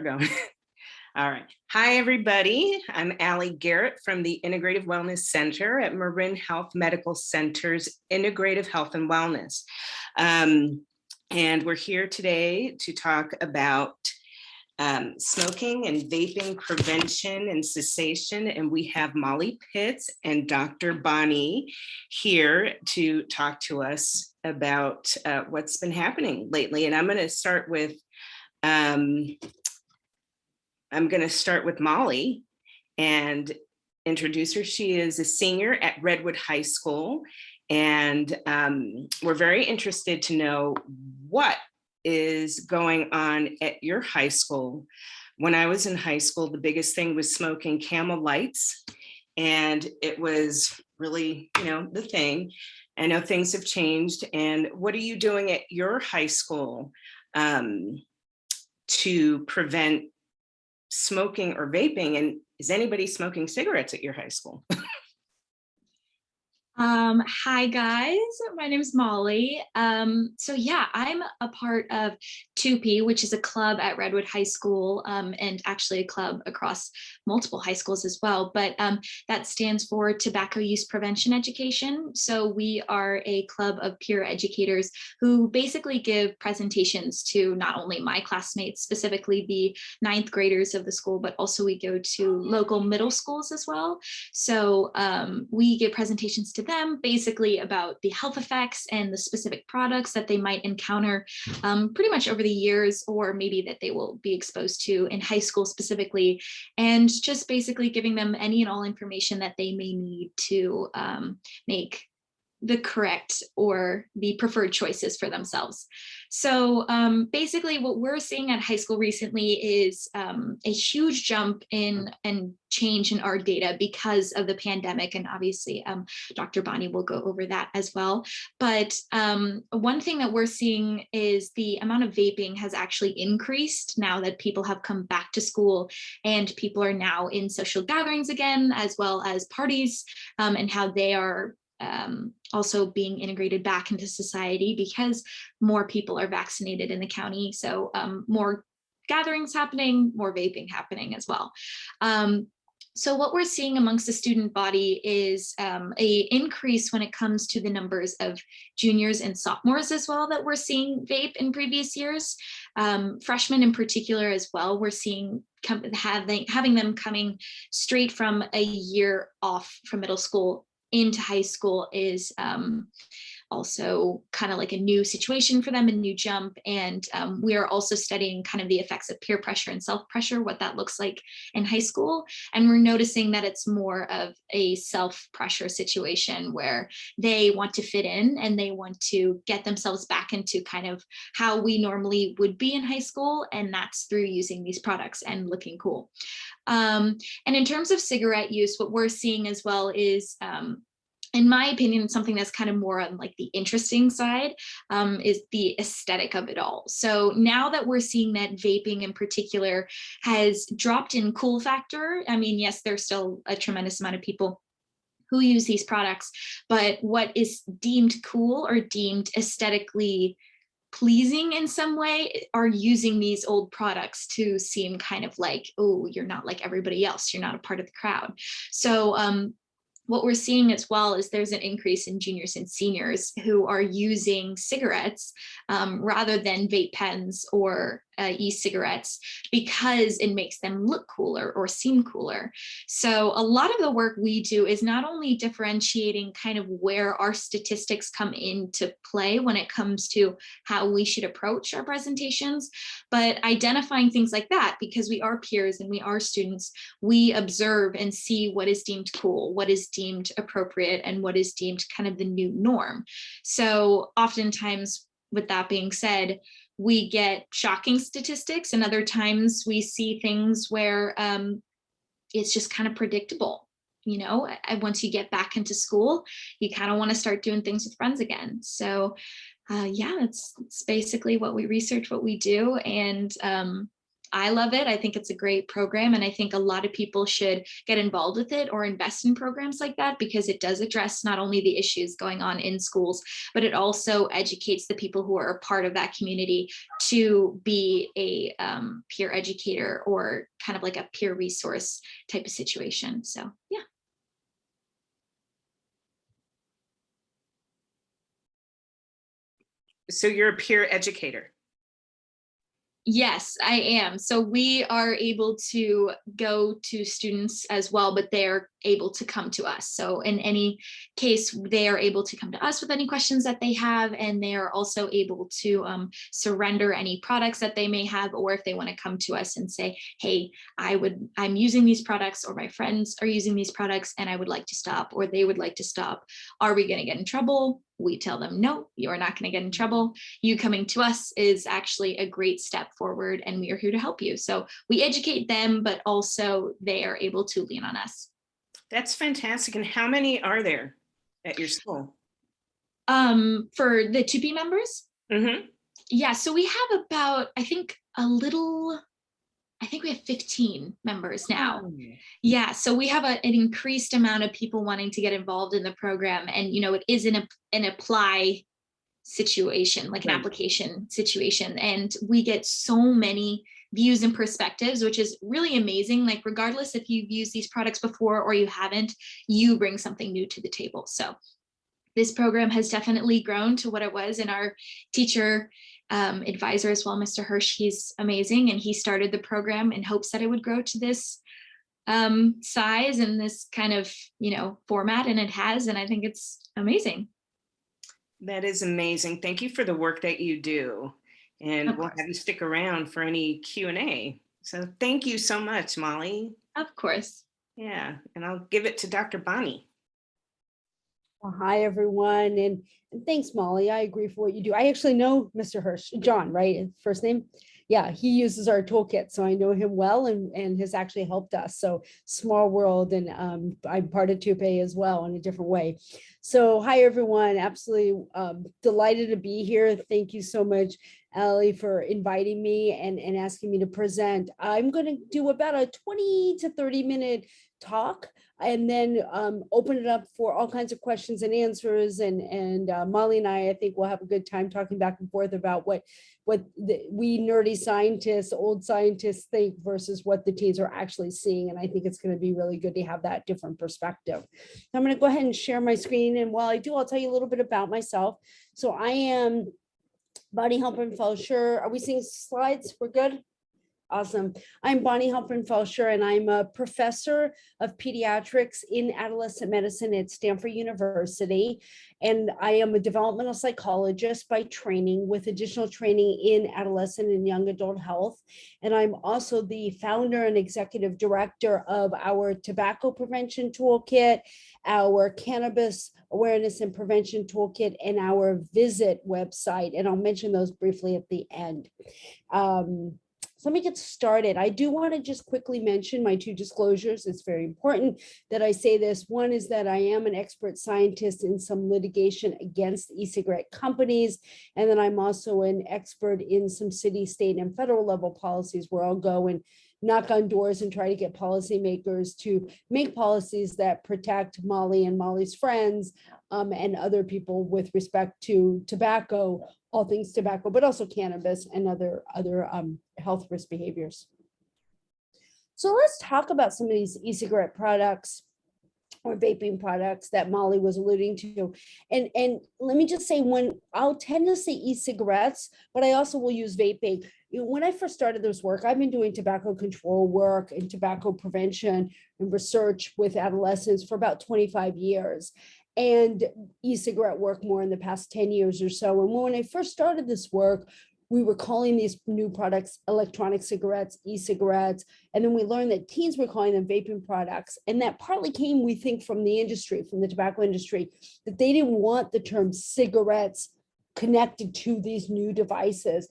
Going. All right. Hi, everybody. I'm Allie Garrett from the Integrative Wellness Center at MarinHealth Medical Center's Integrative Health and Wellness. And we're here today to talk about smoking and vaping prevention and cessation. And we have Molly Pitts and Dr. Bonnie here to talk to us about what's been happening lately. And I'm going to start with Molly and introduce her. She is a senior at Redwood High School, and we're very interested to know what is going on at your high school. When I was in high school, the biggest thing was smoking Camel Lights, and it was really, the thing. I know things have changed. And what are you doing at your high school to prevent smoking or vaping? And is anybody smoking cigarettes at your high school? Hi guys, my name is Molly. So yeah, I'm a part of 2P, which is a club at Redwood High School, and actually a club across multiple high schools as well. But that stands for Tobacco Use Prevention Education. So we are a club of peer educators who basically give presentations to not only my classmates, specifically the 9th graders of the school, but also we go to local middle schools as well. So we give presentations to them basically about the health effects and the specific products that they might encounter pretty much over the years, or maybe that they will be exposed to in high school specifically, and just basically giving them any and all information that they may need to make the correct or the preferred choices for themselves. So basically what we're seeing at high school recently is a huge jump in and change in our data because of the pandemic. And obviously Dr. Bonnie will go over that as well. But one thing that we're seeing is the amount of vaping has actually increased now that people have come back to school and people are now in social gatherings again, as well as parties, and how they are also being integrated back into society because more people are vaccinated in the county. So more gatherings happening, more vaping happening as well. So what we're seeing amongst the student body is a increase when it comes to the numbers of juniors and sophomores as well that we're seeing vape in previous years. Freshmen in particular as well, we're seeing having them coming straight from a year off from middle school into high school is also kind of like a new situation for them, a new jump. And we are also studying kind of the effects of peer pressure and self-pressure, what that looks like in high school. And we're noticing that it's more of a self-pressure situation where they want to fit in and they want to get themselves back into kind of how we normally would be in high school. And that's through using these products and looking cool. And in terms of cigarette use, what we're seeing as well is in my opinion, something that's kind of more on like the interesting side is the aesthetic of it all. So now that we're seeing that vaping in particular has dropped in cool factor, I mean, yes, there's still a tremendous amount of people who use these products, but what is deemed cool or deemed aesthetically pleasing in some way are using these old products to seem kind of like, oh, you're not like everybody else, you're not a part of the crowd. So what we're seeing as well is there's an increase in juniors and seniors who are using cigarettes rather than vape pens or e-cigarettes because it makes them look cooler or seem cooler. So a lot of the work we do is not only differentiating kind of where our statistics come into play when it comes to how we should approach our presentations, but identifying things like that because we are peers and we are students, we observe and see what is deemed cool, what is deemed appropriate, and what is deemed kind of the new norm. So oftentimes, with that being said, we get shocking statistics, and other times we see things where it's just kind of predictable. Once you get back into school, you kind of want to start doing things with friends again. So yeah, it's basically what we research, what we do. And I love it. I think it's a great program. And I think a lot of people should get involved with it or invest in programs like that, because it does address not only the issues going on in schools, but it also educates the people who are a part of that community to be a peer educator or kind of like a peer resource type of situation. So, yeah. So you're a peer educator. Yes, I am. So we are able to go to students as well, but they're able to come to us. So in any case, they are able to come to us with any questions that they have, and they are also able to surrender any products that they may have, or if they want to come to us and say, hey, I'm using these products, or my friends are using these products and I would like to stop, or they would like to stop. Are we going to get in trouble? We tell them, no, you are not going to get in trouble. You coming to us is actually a great step forward, and we are here to help you. So we educate them, but also they are able to lean on us. That's fantastic. And how many are there at your school? For the 2P members? Mm-hmm. Yeah, so we have about, I think we have 15 members now. Oh. Yeah, so we have an increased amount of people wanting to get involved in the program. And, it is an apply situation, like an application situation. And we get so many views and perspectives, which is really amazing. Like, regardless if you've used these products before or you haven't, you bring something new to the table. So this program has definitely grown to what it was. And our teacher advisor as well, Mr. Hirsch, he's amazing. And he started the program in hopes that it would grow to this size and this kind of, format. And it has, and I think it's amazing. That is amazing. Thank you for the work that you do. And we'll have you stick around for any Q&A. So thank you so much, Molly. Of course. Yeah, and I'll give it to Dr. Bonnie. Well, hi, everyone. And thanks, Molly. I agree for what you do. I actually know Mr. Hirsch, John, right? First name. Yeah, he uses our toolkit. So I know him well and has actually helped us. So small world. And I'm part of TUPE as well in a different way. So hi, everyone. Absolutely delighted to be here. Thank you so much, Allie, for inviting me and asking me to present. I'm going to do about a 20 to 30 minute talk and then open it up for all kinds of questions and answers. And Molly and I think we'll have a good time talking back and forth about what we nerdy scientists, old scientists think versus what the teens are actually seeing. And I think it's going to be really good to have that different perspective. I'm going to go ahead and share my screen. And while I do, I'll tell you a little bit about myself. So I am Bonnie Halpern-Felsher. Are we seeing slides? We're good? Awesome. I'm Bonnie Halpern-Felsher, and I'm a professor of pediatrics in adolescent medicine at Stanford University. And I am a developmental psychologist by training with additional training in adolescent and young adult health. And I'm also the founder and executive director of our Tobacco Prevention Toolkit, our Cannabis Awareness and Prevention Toolkit, and our Visit website. And I'll mention those briefly at the end. So let me get started. I do want to just quickly mention my two disclosures. It's very important that I say this. One is that I am an expert scientist in some litigation against e-cigarette companies. And then I'm also an expert in some city, state, and federal level policies where I'll go and knock on doors and try to get policymakers to make policies that protect Molly and Molly's friends and other people with respect to tobacco, all things tobacco, but also cannabis and other health risk behaviors. So let's talk about some of these e-cigarette products or vaping products that Molly was alluding to. And let me just say, when I'll tend to say e-cigarettes, but I also will use vaping. When I first started this work, I've been doing tobacco control work and tobacco prevention and research with adolescents for about 25 years. And e-cigarette work more in the past 10 years or so. And when I first started this work, we were calling these new products electronic cigarettes, e-cigarettes, and then we learned that teens were calling them vaping products. And that partly came, we think, from the industry, from the tobacco industry, that they didn't want the term cigarettes connected to these new devices.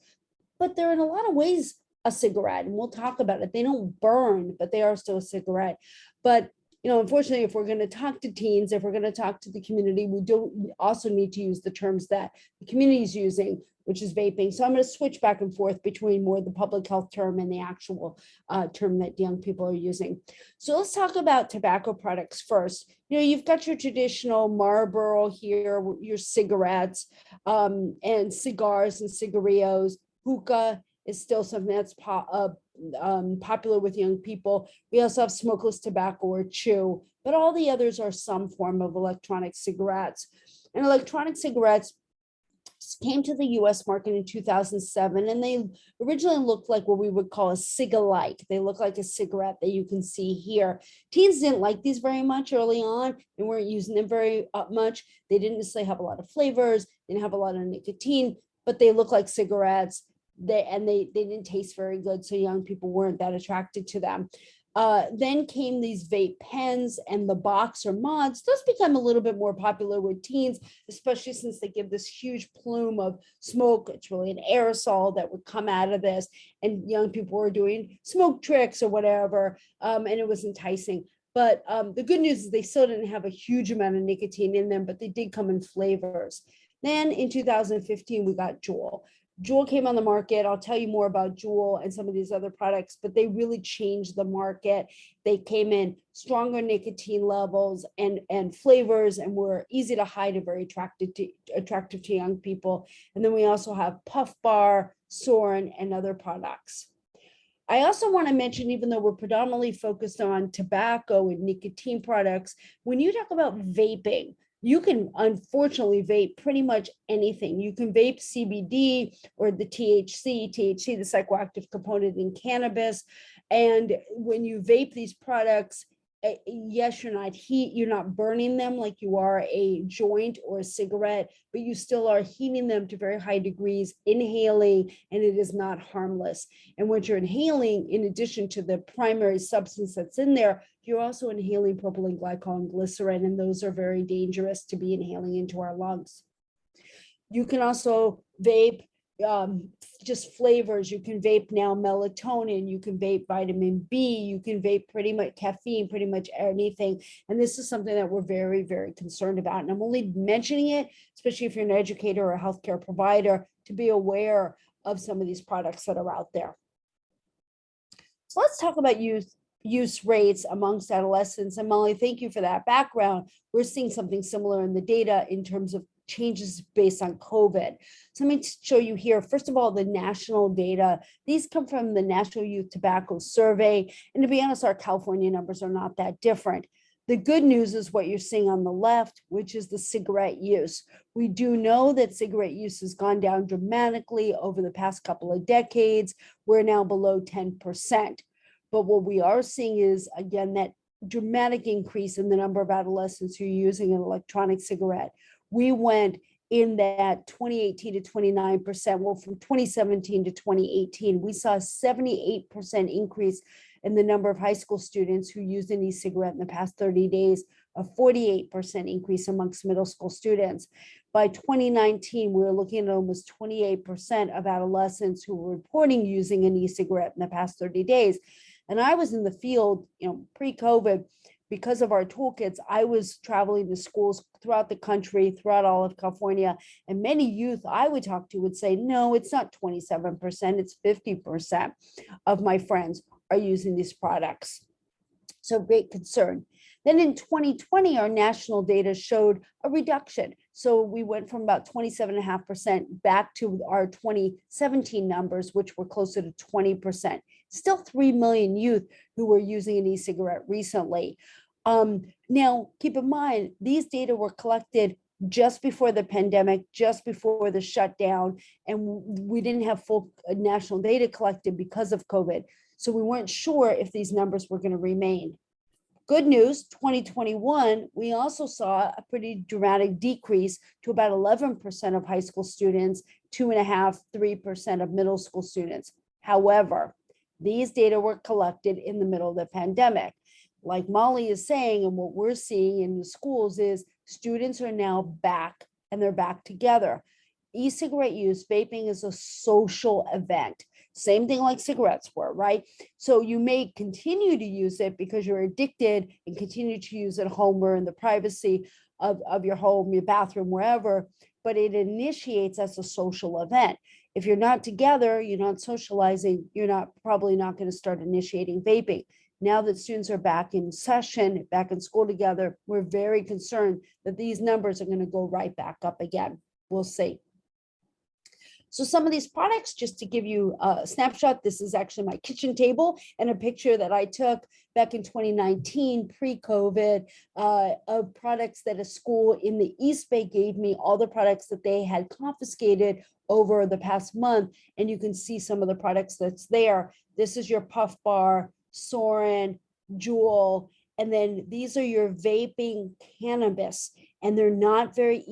But they're in a lot of ways a cigarette, and we'll talk about it. They don't burn, but they are still a cigarette. But unfortunately, if we're going to talk to teens, if we're going to talk to the community, we don't also need to use the terms that the community is using. which is vaping. So I'm going to switch back and forth between more the public health term and the actual term that young people are using. So let's talk about tobacco products first. You've got your traditional Marlboro here, your cigarettes, and cigars and cigarillos. Hookah is still something that's popular with young people. We also have smokeless tobacco or chew, but all the others are some form of electronic cigarettes. And electronic cigarettes came to the US market in 2007, and they originally looked like what we would call a cig-alike. They look like a cigarette that you can see here. Teens didn't like these very much early on and weren't using them very much. They didn't necessarily have a lot of flavors, didn't have a lot of nicotine, but they look like cigarettes. They didn't taste very good, so young people weren't that attracted to them. Then came these vape pens and the box or mods. Those become a little bit more popular with teens, especially since they give this huge plume of smoke. It's really an aerosol that would come out of this, and young people were doing smoke tricks or whatever, and it was enticing. But the good news is they still didn't have a huge amount of nicotine in them, but they did come in flavors. Then in 2015, we got Juul. Juul came on the market. I'll tell you more about Juul and some of these other products, but they really changed the market. They came in stronger nicotine levels and flavors, and were easy to hide and very attractive to young people. And then we also have Puff Bar, Soren, and other products. I also want to mention, even though we're predominantly focused on tobacco and nicotine products, when you talk about vaping, you can unfortunately vape pretty much anything. You can vape CBD or the THC, the psychoactive component in cannabis. And when you vape these products, yes, you're not burning them like you are a joint or a cigarette, but you still are heating them to very high degrees, inhaling, and it is not harmless. And what you're inhaling, in addition to the primary substance that's in there, you're also inhaling propylene glycol and glycerin, and those are very dangerous to be inhaling into our lungs. You can also vape just flavors. You can vape now melatonin, you can vape vitamin B, you can vape pretty much caffeine, pretty much anything. And this is something that we're very, very concerned about. And I'm only mentioning it, especially if you're an educator or a healthcare provider, to be aware of some of these products that are out there. So let's talk about use rates amongst adolescents. And Molly, thank you for that background. We're seeing something similar in the data in terms of changes based on COVID. So let me show you here, first of all, the national data. These come from the National Youth Tobacco Survey. And to be honest, our California numbers are not that different. The good news is what you're seeing on the left, which is the cigarette use. We do know that cigarette use has gone down dramatically over the past couple of decades. We're now below 10%. But what we are seeing is, again, that dramatic increase in the number of adolescents who are using an electronic cigarette. We went in that 2018 to 29%. Well, from 2017 to 2018, we saw a 78% increase in the number of high school students who used an e-cigarette in the past 30 days, a 48% increase amongst middle school students. By 2019, we were looking at almost 28% of adolescents who were reporting using an e-cigarette in the past 30 days. And I was in the field, pre-COVID. Because of our toolkits, I was traveling to schools throughout the country, throughout all of California, and many youth I would talk to would say, no, it's not 27%, it's 50% of my friends are using these products. So great concern. Then in 2020, our national data showed a reduction. So we went from about 27.5% back to our 2017 numbers, which were closer to 20%. Still 3 million youth who were using an e-cigarette recently. Now, keep in mind, these data were collected just before the pandemic, just before the shutdown, and we didn't have full national data collected because of COVID. So we weren't sure if these numbers were going to remain. Good news, 2021, we also saw a pretty dramatic decrease to about 11% of high school students, 2.5%, 3% of middle school students. However, these data were collected in the middle of the pandemic. Like Molly is saying, and what we're seeing in the schools is students are now back, and they're back together. E-cigarette use, vaping is a social event. Same thing like cigarettes were, right? So you may continue to use it because you're addicted and continue to use it at home or in the privacy of your home, your bathroom, wherever. but it initiates as a social event. If you're not together, you're not socializing, you're probably not going to start initiating vaping. Now that students are back in session, back in school together, we're very concerned that these numbers are going to go right back up again. We'll see. So some of these products, just to give you a snapshot, this is actually my kitchen table and a picture that I took back in 2019, pre-COVID, of products that a school in the East Bay gave me, all the products that they had confiscated over the past month. And you can see some of the products that's there. This is your Puff Bar, Soren, Juul, and then these are your vaping cannabis, and they're not very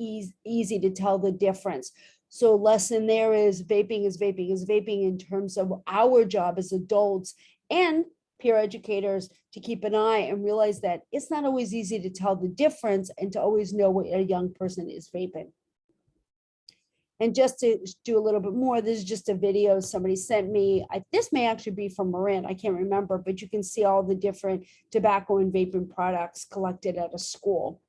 easy to tell the difference. So lesson there is vaping is vaping is vaping in terms of our job as adults and peer educators to keep an eye and realize that it's not always easy to tell the difference and to always know what a young person is vaping. And just to do a little bit more, this is just a video somebody sent me. This may actually be from Marin, I can't remember, but you can see all the different tobacco and vaping products collected at a school.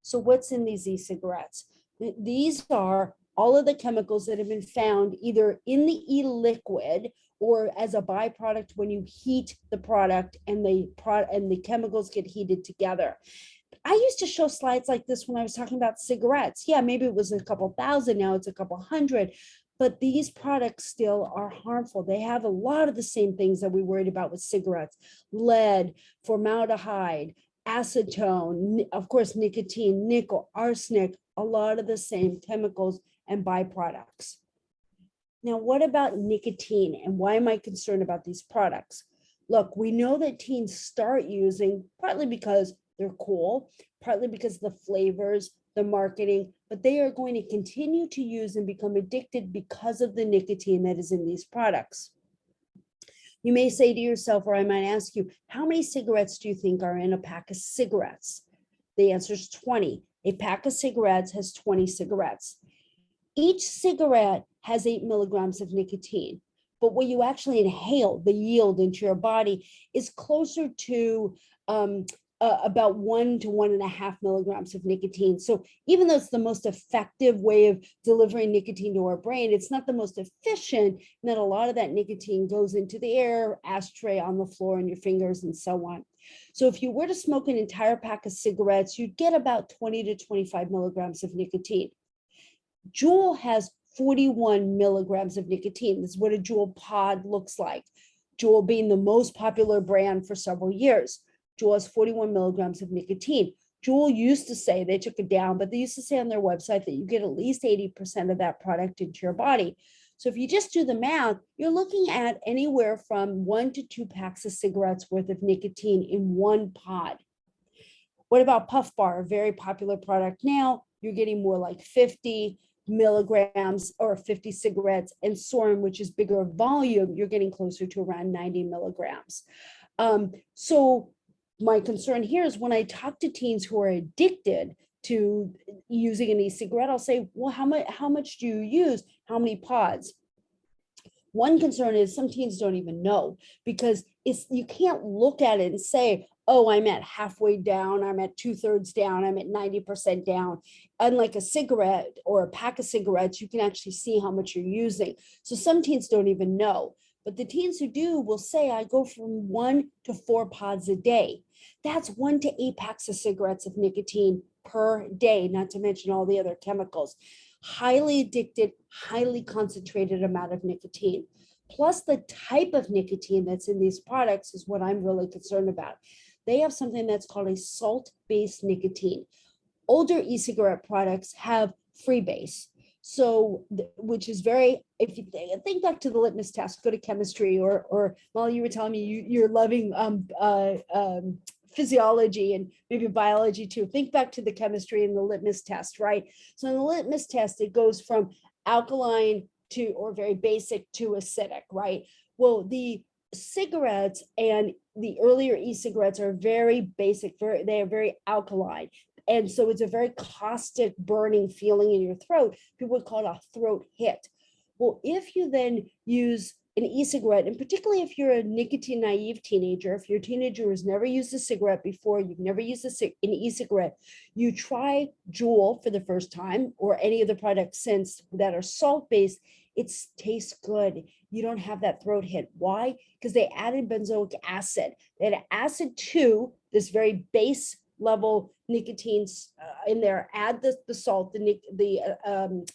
So what's in these e-cigarettes? These are all of the chemicals that have been found either in the e-liquid or as a byproduct when you heat the product and the chemicals get heated together. I used to show slides like this when I was talking about cigarettes. Yeah, maybe it was a couple thousand, now it's a couple hundred, but these products still are harmful. They have a lot of the same things that we worried about with cigarettes: lead, formaldehyde, acetone, of course, nicotine, nickel, arsenic, a lot of the same chemicals and byproducts. Now, what about nicotine and why am I concerned about these products? Look, we know that teens start using partly because they're cool, partly because of the flavors, the marketing, but they are going to continue to use and become addicted because of the nicotine that is in these products. You may say to yourself, or I might ask you, how many cigarettes do you think are in a pack of cigarettes? The answer is 20. A pack of cigarettes has 20 cigarettes. Each cigarette has 8 milligrams of nicotine, but what you actually inhale, the yield into your body, is closer to about 1 to 1.5 milligrams of nicotine. So even though it's the most effective way of delivering nicotine to our brain, it's not the most efficient, and that a lot of that nicotine goes into the air, ashtray, on the floor, in your fingers, and so on. So if you were to smoke an entire pack of cigarettes, you'd get about 20 to 25 milligrams of nicotine. Juul has 41 milligrams of nicotine. This is what a Juul pod looks like. Juul being the most popular brand for several years. Juul has 41 milligrams of nicotine. Juul used to say, they took it down, but they used to say on their website that you get at least 80% of that product into your body. So if you just do the math, you're looking at anywhere from 1 to 2 packs of cigarettes worth of nicotine in one pod. What about Puff Bar, a very popular product now? You're getting more like 50 milligrams or 50 cigarettes, and Soren, which is bigger volume, you're getting closer to around 90 milligrams. So my concern here is when I talk to teens who are addicted to using an e-cigarette, I'll say, well, how much do you use? How many pods? One concern is some teens don't even know, because you can't look at it and say, oh, I'm at halfway down, I'm at 2/3 down, I'm at 90% down. Unlike a cigarette or a pack of cigarettes, you can actually see how much you're using. So some teens don't even know. But the teens who do will say, I go from 1 to 4 pods a day. That's 1 to 8 packs of cigarettes of nicotine per day, not to mention all the other chemicals. Highly addicted, highly concentrated amount of nicotine. Plus the type of nicotine that's in these products is what I'm really concerned about. They have something that's called a salt-based nicotine. Older e-cigarette products have freebase. So, which is very, if you think back to the litmus test, go to chemistry, or Molly, you were telling me you're loving physiology and maybe biology too. Think back to the chemistry and the litmus test, right? So in the litmus test, it goes from alkaline to, or very basic, to acidic, right? Well, the cigarettes and the earlier e-cigarettes are very basic, they are very alkaline. And so it's a very caustic, burning feeling in your throat. People would call it a throat hit. Well, if you then use an e-cigarette, and particularly if you're a nicotine naive teenager, if you're a teenager who's never used a cigarette before, you've never used an e-cigarette, you try Juul for the first time or any of the products since that are salt-based, it tastes good. You don't have that throat hit. Why? Because they added benzoic acid. They had acid 2, this very base level nicotine in there. Add the salt, the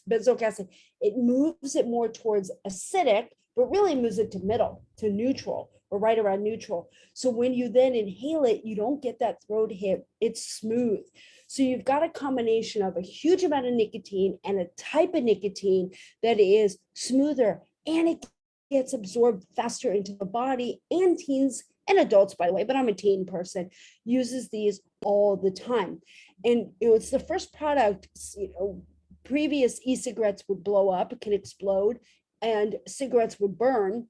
benzoic acid. It moves it more towards acidic, but really moves it to middle, to neutral, or right around neutral. So when you then inhale it, you don't get that throat hit. It's smooth. So you've got a combination of a huge amount of nicotine and a type of nicotine that is smoother, and it gets absorbed faster into the body. And teens and adults, by the way, but I'm a teen person, uses these all the time. And it's the first product, previous e-cigarettes would blow up, it can explode, and cigarettes would burn.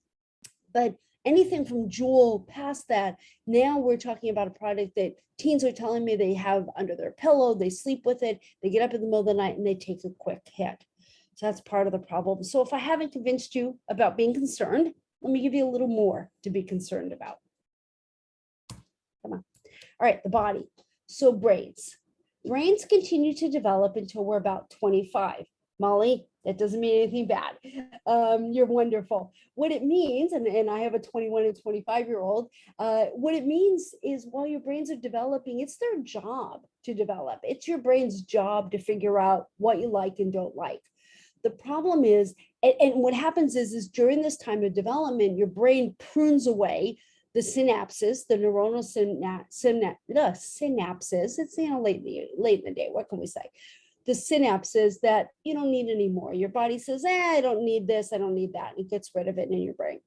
But anything from Juul past that, now we're talking about a product that teens are telling me they have under their pillow, they sleep with it, they get up in the middle of the night and they take a quick hit. So that's part of the problem. So if I haven't convinced you about being concerned, let me give you a little more to be concerned about. Come on. All right, the body. So brains. Brains continue to develop until we're about 25. Molly, that doesn't mean anything bad. You're wonderful. What it means, and I have a 21 and 25-year-old, what it means is while your brains are developing, it's their job to develop. It's your brain's job to figure out what you like and don't like. The problem is, and what happens is during this time of development, your brain prunes away the synapses, the neuronal synapses. It's late in the day. What can we say? The synapses that you don't need anymore. Your body says, I don't need this, I don't need that. It gets rid of it in your brain.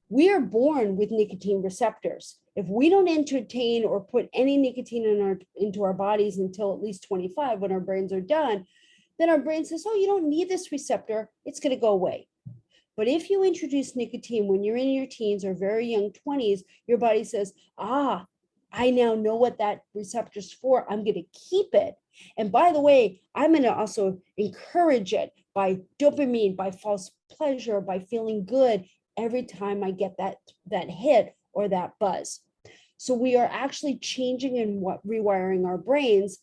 We are born with nicotine receptors. If we don't entertain or put any nicotine into our bodies until at least 25, when our brains are done, then our brain says, oh, you don't need this receptor, it's going to go away. But if you introduce nicotine when you're in your teens or very young 20s, your body says, I now know what that receptor's for. I'm going to keep it. And by the way, I'm going to also encourage it by dopamine, by false pleasure, by feeling good every time I get that hit or that buzz. So we are actually changing and rewiring our brains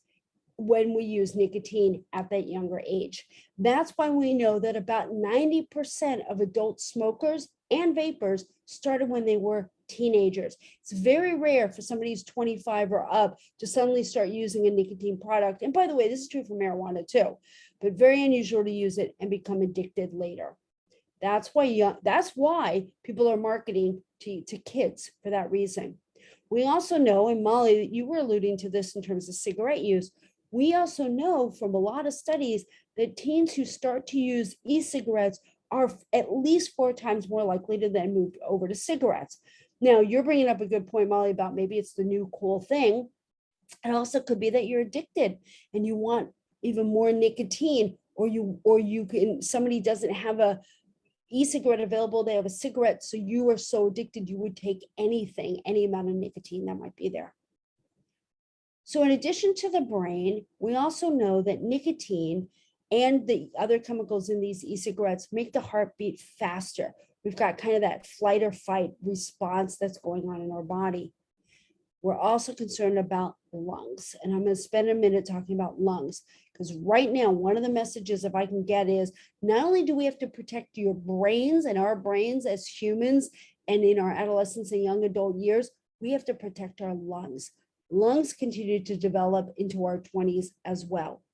when we use nicotine at that younger age. That's why we know that about 90% of adult smokers and vapors started when they were teenagers. It's very rare for somebody who's 25 or up to suddenly start using a nicotine product. And by the way, this is true for marijuana too, but very unusual to use it and become addicted later. That's why people are marketing to kids for that reason. We also know, and Molly, you were alluding to this in terms of cigarette use, we also know from a lot of studies that teens who start to use e-cigarettes are at least 4 times more likely to then move over to cigarettes. Now, you're bringing up a good point, Molly, about maybe it's the new cool thing. It also could be that you're addicted and you want even more nicotine, or somebody doesn't have a e-cigarette available, they have a cigarette, so you are so addicted you would take anything, any amount of nicotine that might be there. So in addition to the brain, we also know that nicotine and the other chemicals in these e-cigarettes make the heart beat faster. We've got kind of that flight or fight response that's going on in our body. We're also concerned about lungs. And I'm going to spend a minute talking about lungs, because right now, one of the messages, if I can get, is not only do we have to protect your brains and our brains as humans and in our adolescence and young adult years, we have to protect our lungs. Lungs continue to develop into our 20s as well.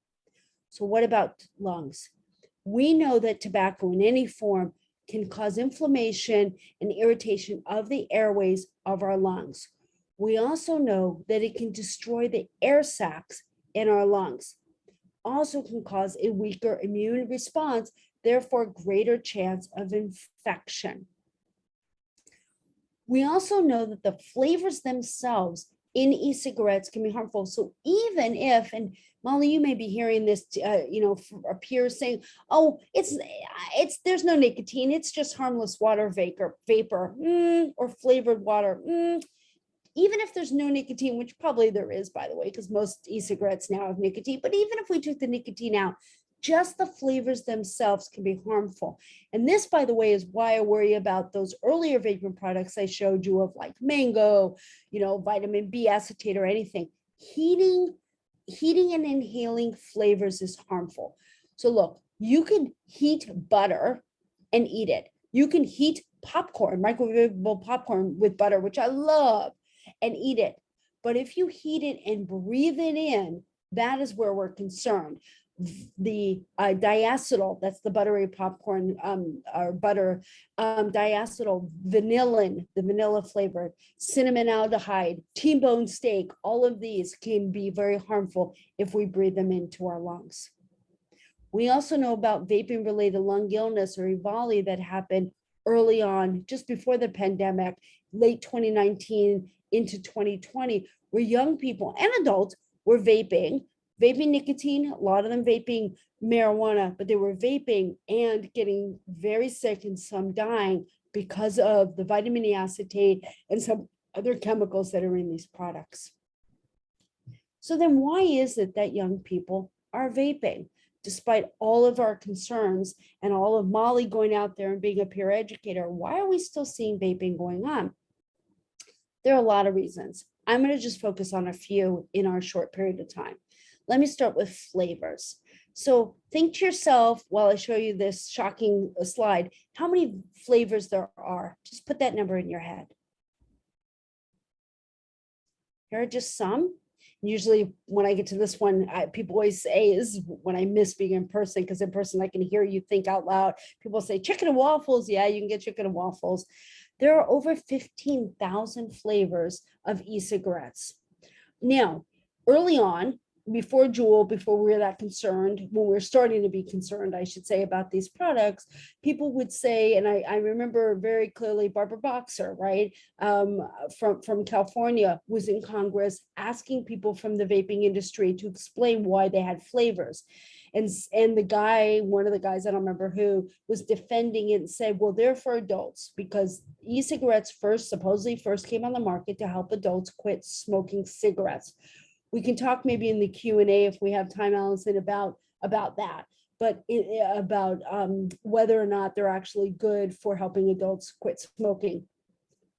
So what about lungs? We know that tobacco in any form can cause inflammation and irritation of the airways of our lungs. We also know that it can destroy the air sacs in our lungs. Also can cause a weaker immune response, therefore greater chance of infection. We also know that the flavors themselves in e-cigarettes can be harmful. So even if, and Molly, you may be hearing this, from peers saying, oh, there's no nicotine, it's just harmless water vapor, or flavored water. Even if there's no nicotine, which probably there is, by the way, because most e-cigarettes now have nicotine, but even if we took the nicotine out, Just the flavors themselves can be harmful. And this, by the way, is why I worry about those earlier vaping products I showed you of like mango, vitamin B acetate or anything. Heating and inhaling flavors is harmful. So look, you can heat butter and eat it. You can heat popcorn, microwavable popcorn with butter, which I love, and eat it. But if you heat it and breathe it in, that is where we're concerned. The diacetyl, that's the buttery popcorn or butter, diacetyl, vanillin, the vanilla flavored, cinnamon aldehyde, T-bone steak, all of these can be very harmful if we breathe them into our lungs. We also know about vaping-related lung illness or EVALI that happened early on, just before the pandemic, late 2019 into 2020, where young people and adults were vaping nicotine, a lot of them vaping marijuana, but they were vaping and getting very sick and some dying because of the vitamin E acetate and some other chemicals that are in these products. So then why is it that young people are vaping? Despite all of our concerns and all of Molly going out there and being a peer educator, why are we still seeing vaping going on? There are a lot of reasons. I'm going to just focus on a few in our short period of time. Let me start with flavors. So think to yourself while I show you this shocking slide, how many flavors there are. Just put that number in your head. Here are just some. Usually when I get to this one, people always say is when I miss being in person, because in person I can hear you think out loud. People say chicken and waffles. Yeah, you can get chicken and waffles. There are over 15,000 flavors of e-cigarettes. Now, early on, before Juul, before we were that concerned, when we were starting to be concerned, I should say, about these products, people would say, and I remember very clearly Barbara Boxer, right, from California, was in Congress asking people from the vaping industry to explain why they had flavors. And the guy, one of the guys, I don't remember who, was defending it and said, well, they're for adults because e-cigarettes supposedly first came on the market to help adults quit smoking cigarettes. We can talk maybe in the Q&A if we have time, Allison, about that, but about whether or not they're actually good for helping adults quit smoking.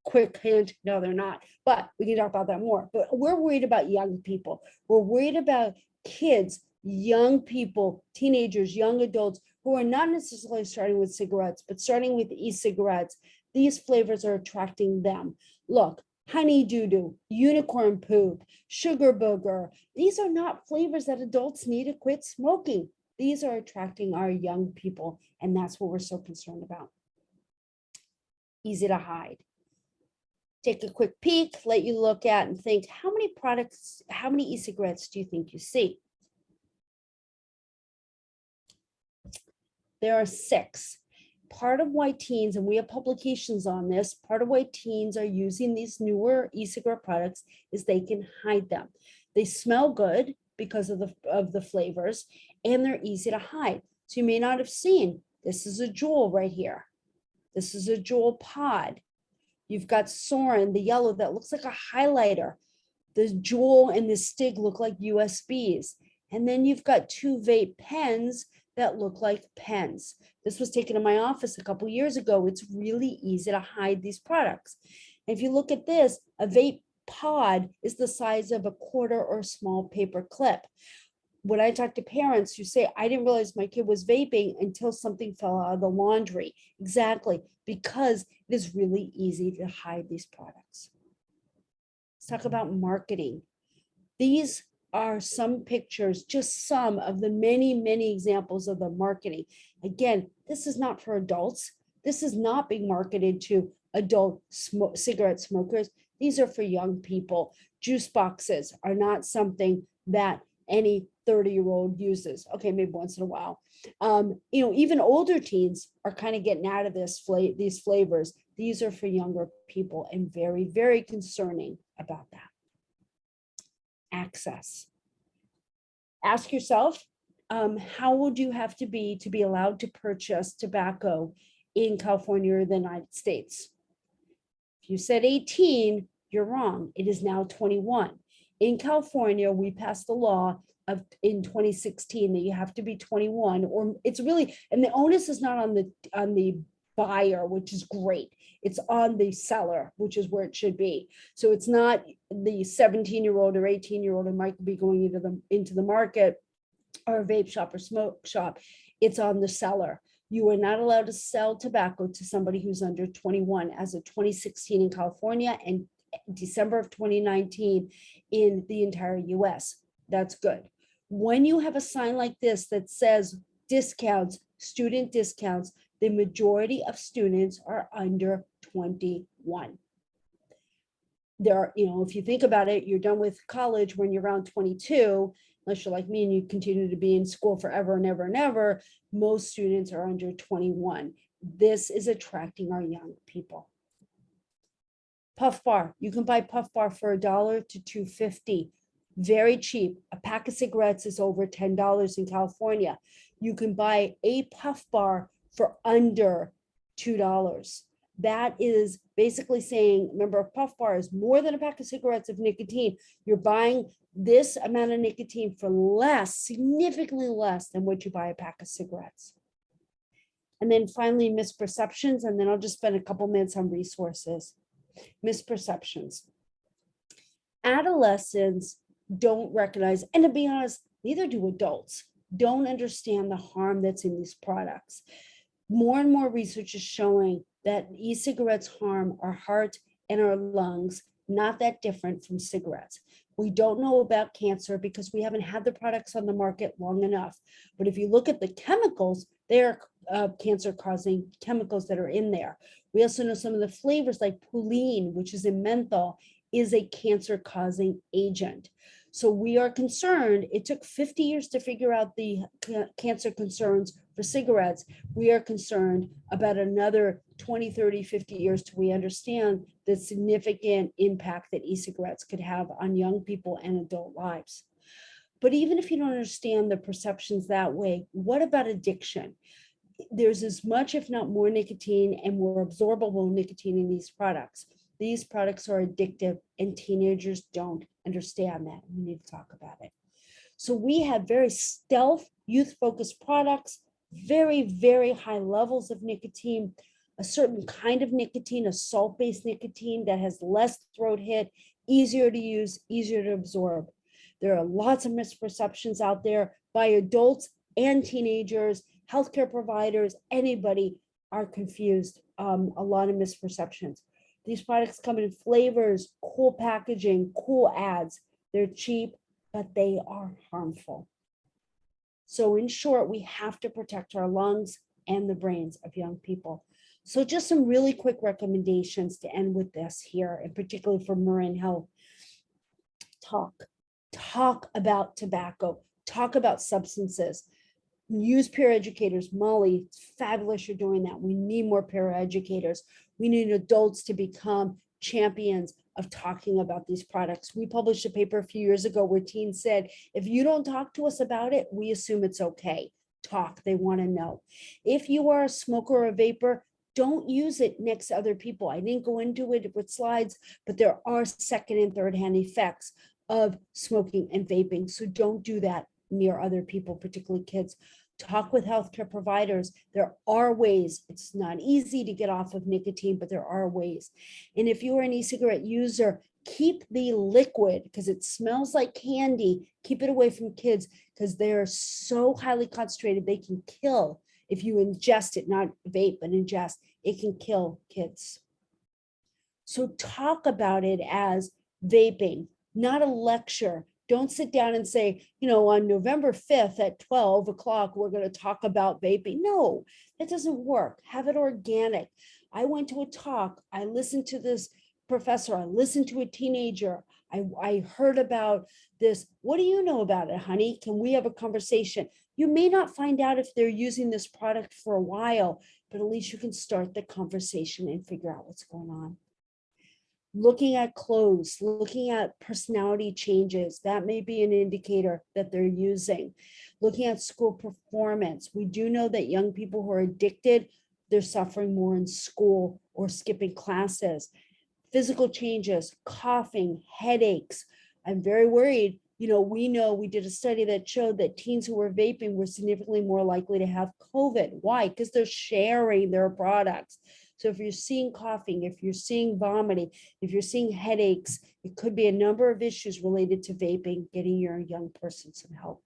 Quick hint, no, they're not, but we can talk about that more. But we're worried about young people. We're worried about kids, young people, teenagers, young adults who are not necessarily starting with cigarettes, but starting with e-cigarettes. These flavors are attracting them. Look, honey doo-doo, unicorn poop, sugar booger. These are not flavors that adults need to quit smoking. These are attracting our young people, and that's what we're so concerned about. Easy to hide. Take a quick peek, let you look at and think, how many products, how many e-cigarettes do you think you see? There are 6. Part of why teens, and we have publications on this, part of why teens are using these newer e-cigarette products is they can hide them. They smell good because of the flavors, and they're easy to hide. So you may not have seen, this is a Juul right here. This is a Juul pod. You've got Soren, the yellow that looks like a highlighter. The Juul and the Stig look like USBs. And then you've got 2 vape pens that look like pens. This was taken in my office a couple years ago. It's really easy to hide these products. And if you look at this, a vape pod is the size of a quarter or small paper clip. When I talk to parents who say, I didn't realize my kid was vaping until something fell out of the laundry. Exactly, because it is really easy to hide these products. Let's talk about marketing. These are some pictures, just some of the many, many examples of the marketing. Again, this is not for adults. This is not being marketed to adult cigarette smokers. These are for young people. Juice boxes are not something that any 30-year-old uses. Okay, maybe once in a while. Even older teens are kind of getting out of these flavors. These are for younger people and very, very concerning about that. Access. Ask yourself, how old you have to be allowed to purchase tobacco in California or the United States? If you said 18, you're wrong. It is now 21. In California, we passed the law in 2016 that you have to be 21, or it's really, and the onus is not on the buyer, which is great. It's on the seller, which is where it should be. So it's not the 17-year-old or 18-year-old who might be going into the market or a vape shop or smoke shop. It's on the seller. You are not allowed to sell tobacco to somebody who's under 21 as of 2016 in California and December of 2019 in the entire US. That's good. When you have a sign like this that says discounts, student discounts, the majority of students are under 21. There are, if you think about it, you're done with college when you're around 22, unless you're like me and you continue to be in school forever and ever and ever. Most students are under 21. This is attracting our young people. Puff bar, you can buy Puff bar for $1 to $2.50. Very cheap. A pack of cigarettes is over $10 in California. You can buy a Puff bar for under $2. That is basically saying, remember, a Puff bar is more than a pack of cigarettes of nicotine. You're buying this amount of nicotine for less, significantly less than what you buy a pack of cigarettes. And then finally, misperceptions, and then I'll just spend a couple minutes on resources. Misperceptions. Adolescents don't recognize, and to be honest, neither do adults, don't understand the harm that's in these products. More and more research is showing that e-cigarettes harm our heart and our lungs, not that different from cigarettes. We don't know about cancer because we haven't had the products on the market long enough. But if you look at the chemicals, they're cancer-causing chemicals that are in there. We also know some of the flavors like Pouline, which is in menthol, is a cancer-causing agent. So we are concerned. It took 50 years to figure out the cancer concerns for cigarettes. We are concerned about another 20, 30, 50 years till we understand the significant impact that e-cigarettes could have on young people and adult lives. But even if you don't understand the perceptions that way, what about addiction? There's as much, if not more, nicotine and more absorbable nicotine in these products. These products are addictive and teenagers don't understand that. We need to talk about it. So we have very stealth, youth-focused products, very, very high levels of nicotine, a certain kind of nicotine, a salt-based nicotine that has less throat hit, easier to use, easier to absorb. There are lots of misperceptions out there by adults and teenagers, healthcare providers, anybody are confused. A lot of misperceptions. These products come in flavors, cool packaging, cool ads. They're cheap, but they are harmful. So in short, we have to protect our lungs and the brains of young people. So just some really quick recommendations to end with this here, and particularly for MarinHealth. Talk about tobacco, talk about substances. Use peer educators. Molly, it's fabulous you're doing that. We need more peer educators. We need adults to become champions of talking about these products. We published a paper a few years ago where teens said, if you don't talk to us about it, we assume it's okay. Talk, they want to know. If you are a smoker or a vapor, don't use it next to other people. I didn't go into it with slides, but there are second and third hand effects of smoking and vaping. So don't do that near other people, particularly kids. Talk with healthcare providers. There are ways. It's not easy to get off of nicotine, but there are ways. And if you're an e-cigarette user, keep the liquid because it smells like candy. Keep it away from kids because they're so highly concentrated. They can kill if you ingest it, not vape, but ingest. It can kill kids. So talk about it as vaping, not a lecture. Don't sit down and say, on November 5th at 12 o'clock, we're going to talk about vaping. No, that doesn't work. Have it organic. I went to a talk. I listened to this professor. I listened to a teenager. I heard about this. What do you know about it, honey? Can we have a conversation? You may not find out if they're using this product for a while, but at least you can start the conversation and figure out what's going on. Looking at clothes, looking at personality changes, that may be an indicator that they're using. Looking at school performance, we do know that young people who are addicted, they're suffering more in school or skipping classes. Physical changes, coughing, headaches. I'm very worried we know we did a study that showed that teens who were vaping were significantly more likely to have COVID. Why? Because they're sharing their products. So if you're seeing coughing, if you're seeing vomiting, if you're seeing headaches, it could be a number of issues related to vaping, getting your young person some help.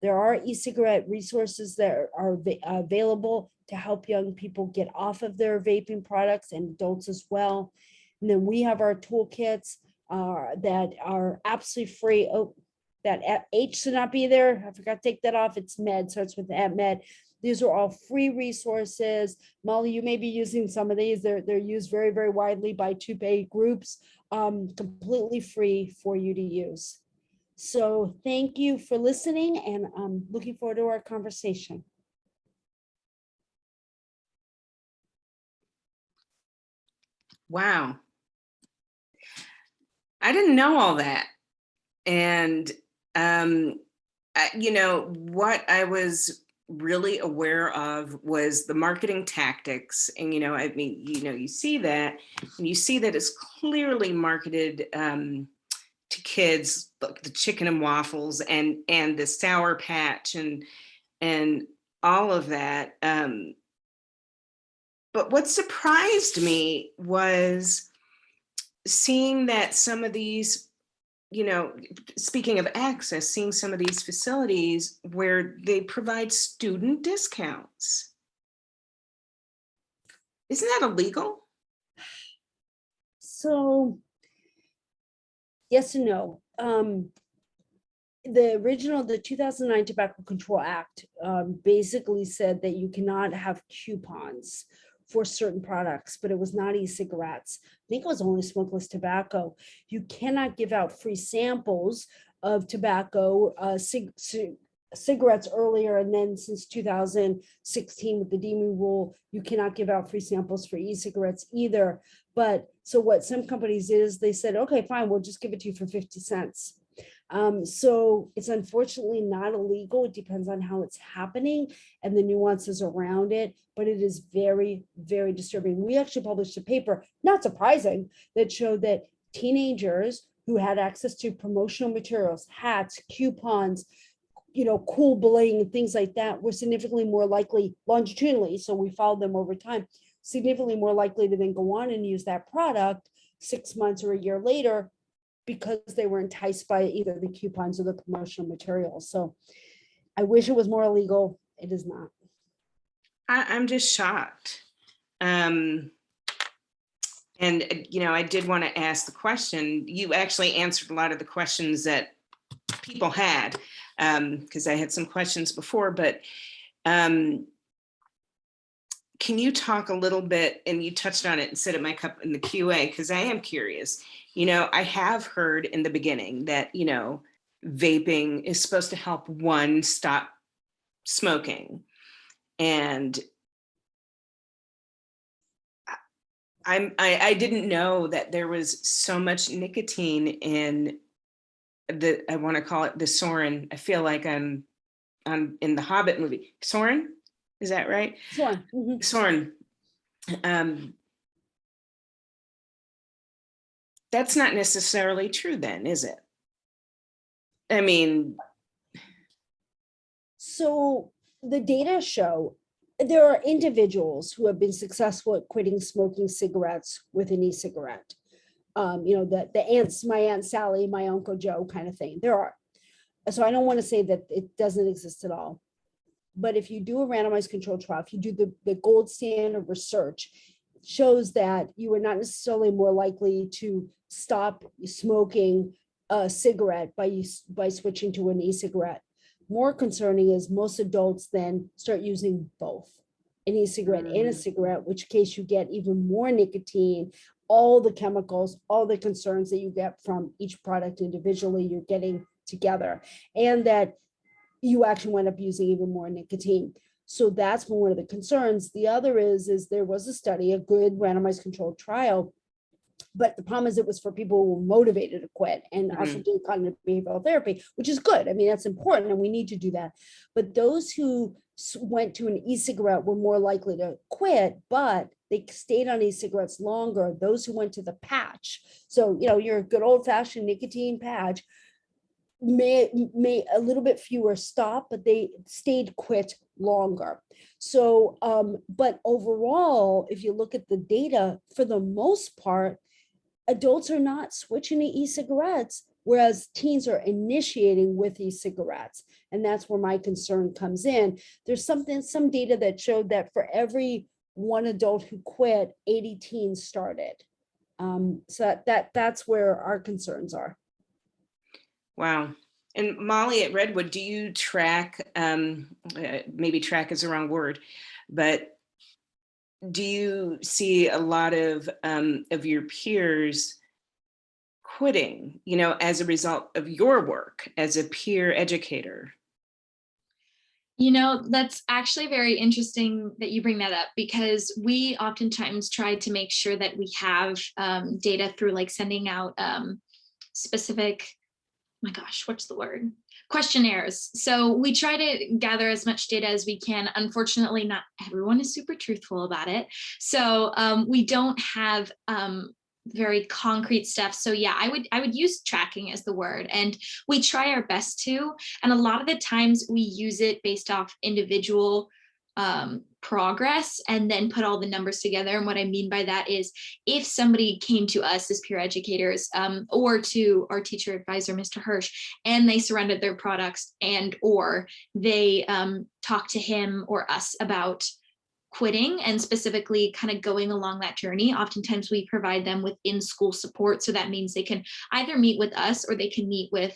There are e-cigarette resources that are available to help young people get off of their vaping products, and adults as well. And then we have our toolkits that are absolutely free. Oh, that H should not be there. I forgot to take that off. It's med, starts with med. These are all free resources. Molly, you may be using some of these. They're used very, very widely by 2PA groups, completely free for you to use. So thank you for listening, and I'm looking forward to our conversation. Wow. I didn't know all that. And, what I was really aware of was the marketing tactics. And, you see that, and you see that it's clearly marketed to kids, like the chicken and waffles and the Sour Patch and all of that. But what surprised me was seeing that some of these, speaking of access, seeing some of these facilities where they provide student discounts. Isn't that illegal? So yes and no. The 2009 Tobacco Control Act basically said that you cannot have coupons for certain products, but it was not e-cigarettes. I think it was only smokeless tobacco. You cannot give out free samples of tobacco, cigarettes earlier, and then since 2016 with the deeming rule, you cannot give out free samples for e-cigarettes either. But so what some companies did is they said, okay, fine, we'll just give it to you for 50 cents. So it's unfortunately not illegal. It depends on how it's happening and the nuances around it, but it is very, very disturbing. We actually published a paper, not surprising, that showed that teenagers who had access to promotional materials, hats, coupons, cool bling, things like that, were significantly more likely longitudinally. So we followed them over time, significantly more likely to then go on and use that product 6 months or a year later, because they were enticed by either the coupons or the promotional materials. So I wish it was more illegal. It is not. I'm just shocked. And, I did want to ask the question. You actually answered a lot of the questions that people had, because I had some questions before, but can you talk a little bit, and you touched on it and said it might come in the QA, because I am curious. I have heard in the beginning that, vaping is supposed to help one stop smoking. And I didn't know that there was so much nicotine in I want to call it the Soren. I feel like I'm in the Hobbit movie. Soren, is that right? Soren. Mm-hmm. Soren. That's not necessarily true then, is it? I mean. So the data show there are individuals who have been successful at quitting smoking cigarettes with an e-cigarette. The aunts, my Aunt Sally, my Uncle Joe kind of thing. There are. So I don't want to say that it doesn't exist at all. But if you do a randomized controlled trial, if you do the gold standard research, it shows that you are not necessarily more likely to stop smoking a cigarette by switching to an e-cigarette. More concerning is most adults then start using both an e-cigarette and a cigarette, which case you get even more nicotine, all the chemicals, all the concerns that you get from each product individually, you're getting together, and that you actually wind up using even more nicotine. So that's one of the concerns. The other is there was a study, a good randomized controlled trial, but the problem is it was for people who were motivated to quit and also did cognitive behavioral therapy, which is good. I mean, that's important and we need to do that. But those who went to an e-cigarette were more likely to quit, but they stayed on e-cigarettes longer. Those who went to the patch, so, your good old fashioned nicotine patch, may a little bit fewer stop, but they stayed quit longer. So, but overall, if you look at the data, for the most part, adults are not switching to e-cigarettes, whereas teens are initiating with e-cigarettes. And that's where my concern comes in. There's some data that showed that for every one adult who quit, 80 teens started. So that's where our concerns are. Wow. And Molly at Redwood, do you track, maybe track is the wrong word, but do you see a lot of your peers quitting, as a result of your work as a peer educator? That's actually very interesting that you bring that up, because we oftentimes try to make sure that we have data through like sending out specific, my gosh, what's the word? Questionnaires. So we try to gather as much data as we can. Unfortunately, not everyone is super truthful about it. So we don't have very concrete stuff. So yeah, I would use tracking as the word, and we try our best to. And a lot of the times we use it based off individual progress and then put all the numbers together. And what I mean by that is, if somebody came to us as peer educators or to our teacher advisor, Mr. Hirsch, and they surrendered their products and or they talked to him or us about quitting and specifically kind of going along that journey, oftentimes we provide them with in-school support. So that means they can either meet with us or they can meet with,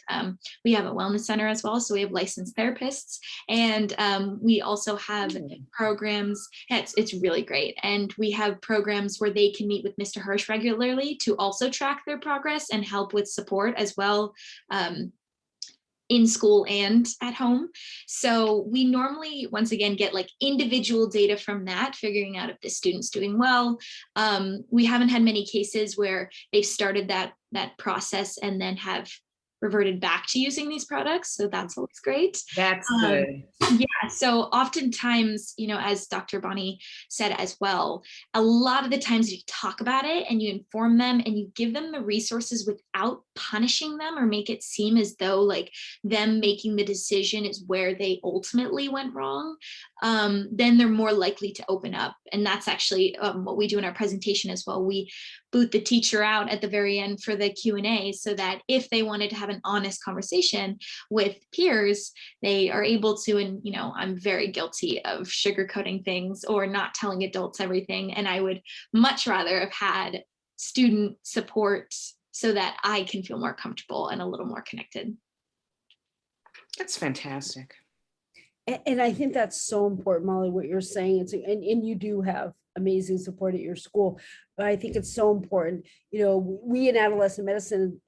we have a wellness center as well. So we have licensed therapists, and we also have programs. It's really great. And we have programs where they can meet with Mr. Hirsch regularly to also track their progress and help with support as well. In school and at home. So we normally, once again, get like individual data from that, figuring out if the student's doing well. We haven't had many cases where they've started that process and then have reverted back to using these products. So that's always great. That's good. Yeah. So oftentimes, as Dr. Bonnie said as well, a lot of the times you talk about it and you inform them and you give them the resources without punishing them or make it seem as though like them making the decision is where they ultimately went wrong, then they're more likely to open up. And that's actually what we do in our presentation as well. We boot the teacher out at the very end for the Q&A so that if they wanted to have an honest conversation with peers, they are able to. And I'm very guilty of sugarcoating things or not telling adults everything, and I would much rather have had student support so that I can feel more comfortable and a little more connected. That's fantastic. And I think that's so important, Molly, what you're saying. And you do have amazing support at your school, but I think it's so important. We in adolescent medicine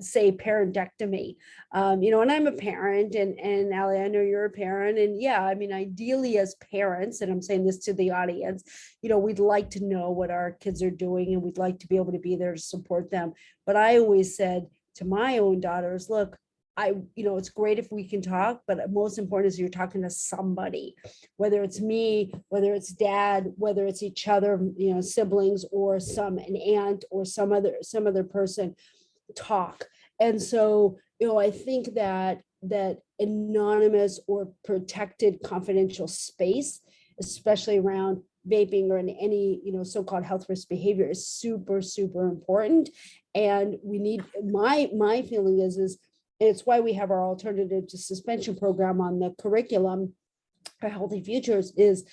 say parentectomy, and I'm a parent, and Allie, I know you're a parent, and yeah, I mean, ideally as parents, and I'm saying this to the audience, we'd like to know what our kids are doing, and we'd like to be able to be there to support them. But I always said to my own daughters, look, it's great if we can talk, but most important is you're talking to somebody, whether it's me, whether it's dad, whether it's each other, siblings, or an aunt or some other person. Talk. And so, I think that anonymous or protected confidential space, especially around vaping or in any, so-called health risk behavior, is super, super important. And we need, my feeling is it's why we have our alternative to suspension program on the curriculum for Healthy Futures, is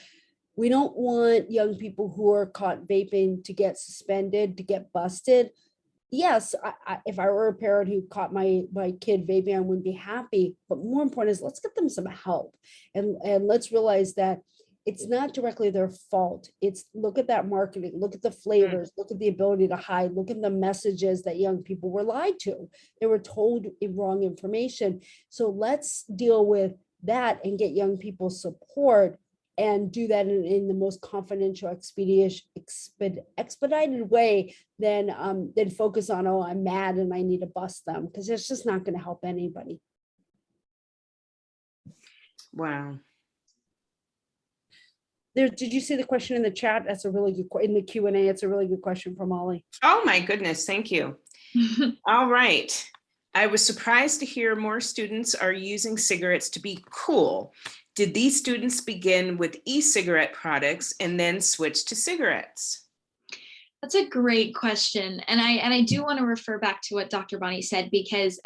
we don't want young people who are caught vaping to get suspended, to get busted. Yes, if I were a parent who caught my kid vaping, I wouldn't be happy. But more important is, let's get them some help. And let's realize that it's not directly their fault. It's, look at that marketing, look at the flavors, look at the ability to hide, look at the messages that young people were lied to. They were told wrong information. So let's deal with that and get young people support, and do that in the most confidential, expedited way than focus on, oh, I'm mad and I need to bust them, because it's just not going to help anybody. Wow. Did you see the question in the chat? That's a really good, in the Q&A, it's a really good question from Molly. Oh my goodness, thank you. All right. I was surprised to hear more students are using cigarettes to be cool. Did these students begin with e-cigarette products and then switch to cigarettes? That's a great question. And I do want to refer back to what Dr. Bonnie said, because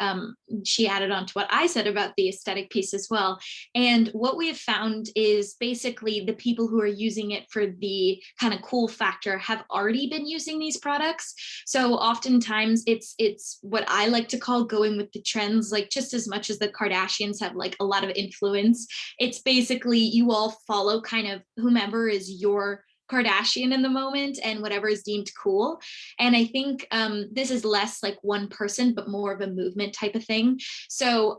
she added on to what I said about the aesthetic piece as well. And what we have found is basically the people who are using it for the kind of cool factor have already been using these products. So oftentimes it's what I like to call going with the trends, like just as much as the Kardashians have like a lot of influence. It's basically you all follow kind of whomever is your Kardashian in the moment and whatever is deemed cool. And I think this is less like one person, but more of a movement type of thing. So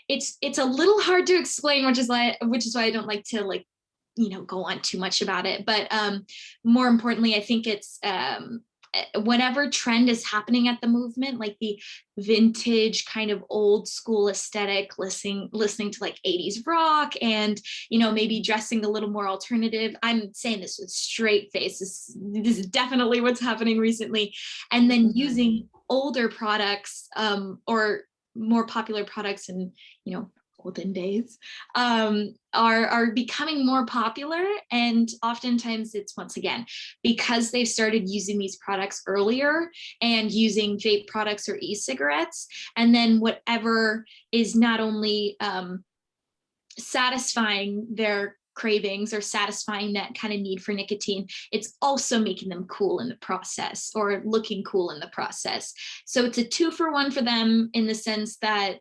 it's a little hard to explain, which is why I don't like to like, go on too much about it. But more importantly, I think it's whatever trend is happening at the movement, like the vintage kind of old school aesthetic, listening to like 80s rock and, maybe dressing a little more alternative. I'm saying this with straight face. This is definitely what's happening recently. And then using older products or more popular products in, olden days are becoming more popular. And oftentimes it's, once again, because they've started using these products earlier and using vape products or e-cigarettes, and then whatever is not only satisfying their cravings or satisfying that kind of need for nicotine, it's also making them cool in the process or looking cool in the process. So it's a 2-for-1 for them, in the sense that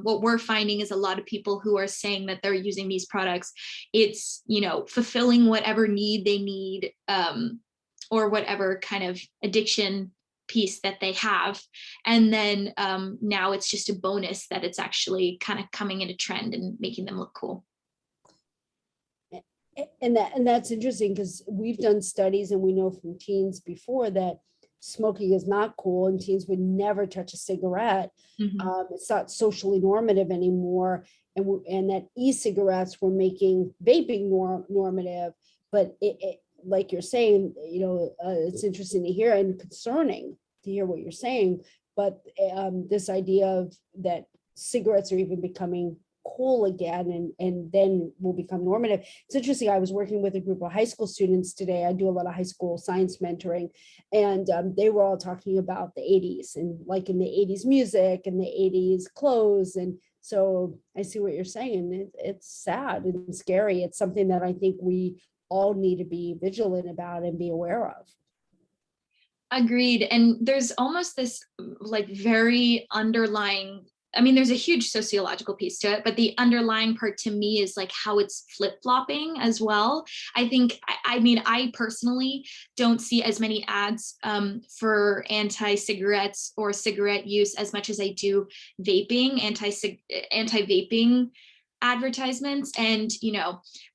what we're finding is a lot of people who are saying that they're using these products, it's, fulfilling whatever need they need or whatever kind of addiction piece that they have. And then now it's just a bonus that it's actually kind of coming in a trend and making them look cool. And that's interesting, because we've done studies and we know from teens before that smoking is not cool and teens would never touch a cigarette. It's not socially normative anymore. And that e-cigarettes were making vaping normative. But it, like you're saying, it's interesting to hear and concerning to hear what you're saying. But this idea of that cigarettes are even becoming cool again and then will become normative. It's interesting. I was working with a group of high school students today. I do a lot of high school science mentoring, and they were all talking about the 80s and like in the 80s music and the 80s clothes. And so I see what you're saying. It's sad and scary. It's something that I think we all need to be vigilant about and be aware of. Agreed. And there's almost this like very underlying, there's a huge sociological piece to it, but the underlying part to me is like how it's flip-flopping as well. I personally don't see as many ads for anti-cigarettes or cigarette use as much as I do vaping, anti-vaping advertisements. And,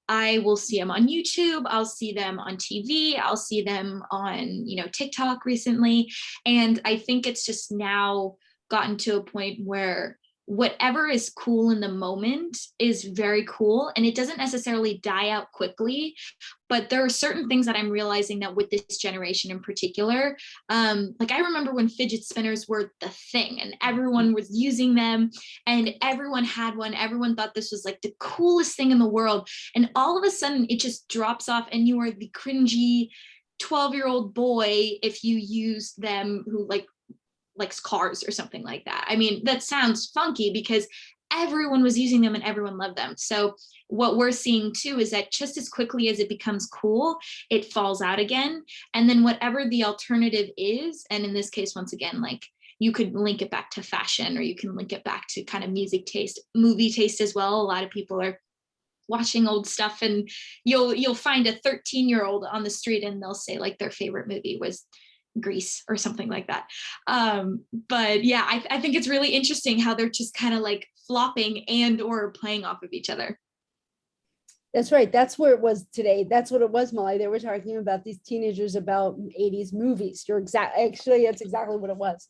I will see them on YouTube, I'll see them on TV, I'll see them on, TikTok recently. And I think it's just now gotten to a point where whatever is cool in the moment is very cool, and it doesn't necessarily die out quickly. But there are certain things that I'm realizing that with this generation in particular, like I remember when fidget spinners were the thing and everyone was using them and everyone had one, everyone thought this was like the coolest thing in the world, and all of a sudden it just drops off and you are the cringy 12-year-old boy if you use them who likes cars or something like that. That sounds funky because everyone was using them and everyone loved them. So what we're seeing too is that just as quickly as it becomes cool, it falls out again. And then whatever the alternative is, and in this case, once again, like you could link it back to fashion, or you can link it back to kind of music taste, movie taste as well. A lot of people are watching old stuff, and you'll find a 13-year-old on the street and they'll say like their favorite movie was Grease or something like that. But yeah, I think it's really interesting how they're just kind of like flopping and or playing off of each other. That's right. That's where it was today. That's what it was, Molly. They were talking about these teenagers about 80s movies. Actually, that's exactly what it was.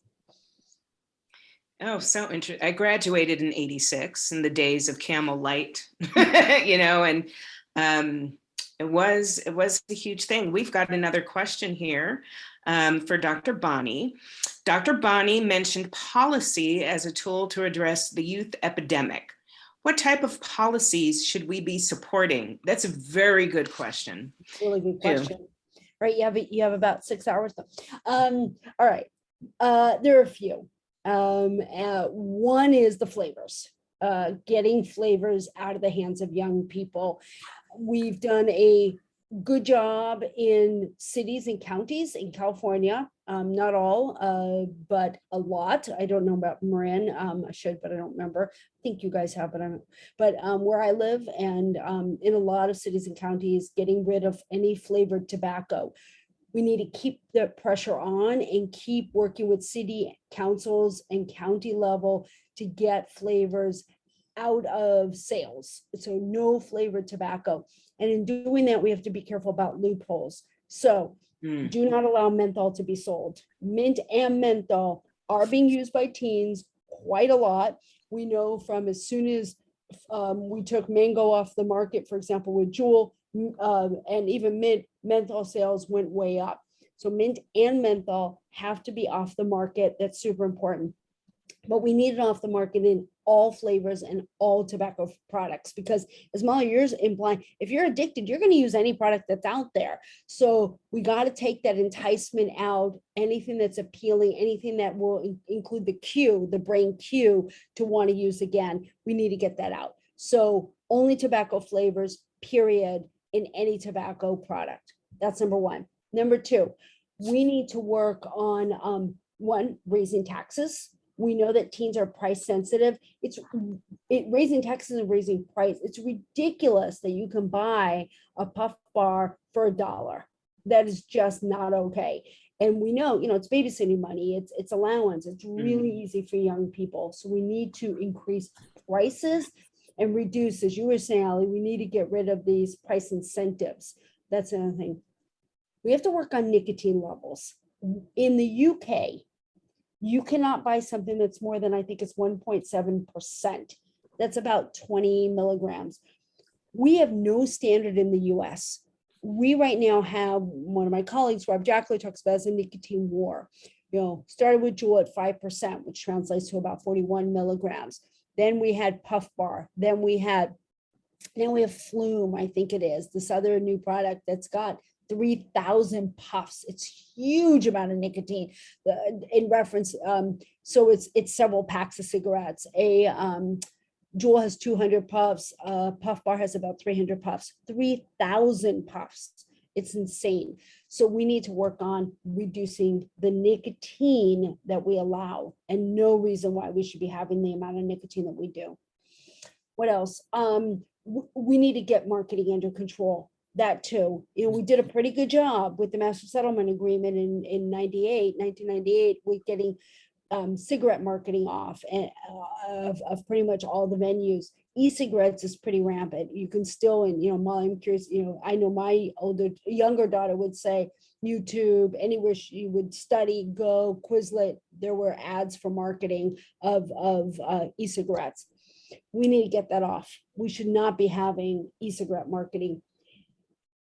Oh, so interesting. I graduated in 86 in the days of Camel Light, and It was a huge thing. We've got another question here for Dr. Bonnie. Dr. Bonnie mentioned policy as a tool to address the youth epidemic. What type of policies should we be supporting? That's a very good question. Really good question. Right, you have about 6 hours. All right, there are a few. One is the flavors, getting flavors out of the hands of young people. We've done a good job in cities and counties in California, not all, but a lot. I don't know about Marin. I should, but I don't remember. I think you guys have, but I don't. But where I live and in a lot of cities and counties, getting rid of any flavored tobacco. We need to keep the pressure on and keep working with city councils and county level to get flavors out of sales. So no flavored tobacco. And in doing that, we have to be careful about loopholes. So do not allow menthol to be sold. Mint and menthol are being used by teens quite a lot. We know from as soon as we took mango off the market, for example, with Juul, and even mint, menthol sales went way up. So mint and menthol have to be off the market. That's super important. But we need it off the market in all flavors and all tobacco products, because as Molly, you're implying, if you're addicted, you're going to use any product that's out there. So we got to take that enticement out, anything that's appealing, anything that will include the cue, the brain cue to want to use again. We need to get that out. So only tobacco flavors, period, in any tobacco product. That's number one. Number two, we need to work on one, raising taxes. We know that teens are price sensitive. Raising taxes and raising price. It's ridiculous that you can buy a puff bar for $1. That is just not okay. And we know, it's babysitting money, it's allowance. It's really easy for young people. So we need to increase prices and reduce, as you were saying, Ali, we need to get rid of these price incentives. That's another thing. We have to work on nicotine levels. In the UK, you cannot buy something that's more than, I think it's 1.7%. That's about 20 milligrams. We have no standard in the US. We right now have, one of my colleagues, Rob Jackley, talks about as a nicotine war. Started with Juul at 5%, which translates to about 41 milligrams. Then we had Puff Bar. Then we have Flume, I think it is, this other new product that's got 3,000 puffs. It's huge amount of nicotine in reference. So it's several packs of cigarettes. Juul has 200 puffs. Puff Bar has about 300 puffs. 3,000 puffs. It's insane. So we need to work on reducing the nicotine that we allow, and no reason why we should be having the amount of nicotine that we do. What else? We need to get marketing under control. That too. We did a pretty good job with the Master Settlement Agreement in 1998, with getting cigarette marketing off and of pretty much all the venues. E-cigarettes is pretty rampant. You can still, and Molly, I'm curious, I know my younger daughter would say YouTube, anywhere she would study, go, Quizlet, there were ads for marketing of e-cigarettes. We need to get that off. We should not be having e-cigarette marketing.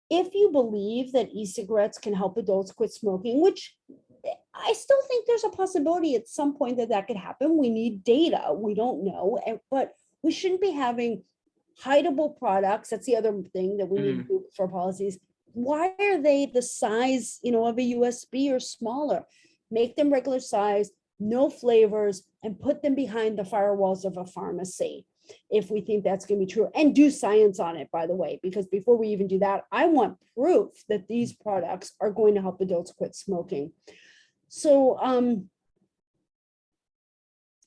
If you believe that e-cigarettes can help adults quit smoking, which I still think there's a possibility at some point that could happen. We need data. We don't know, but we shouldn't be having hideable products. That's the other thing that we need to do for policies. Why are they the size, of a USB or smaller? Make them regular size, no flavors, and put them behind the firewalls of a pharmacy, if we think that's going to be true, and do science on it, by the way, because before we even do that, I want proof that these products are going to help adults quit smoking. So,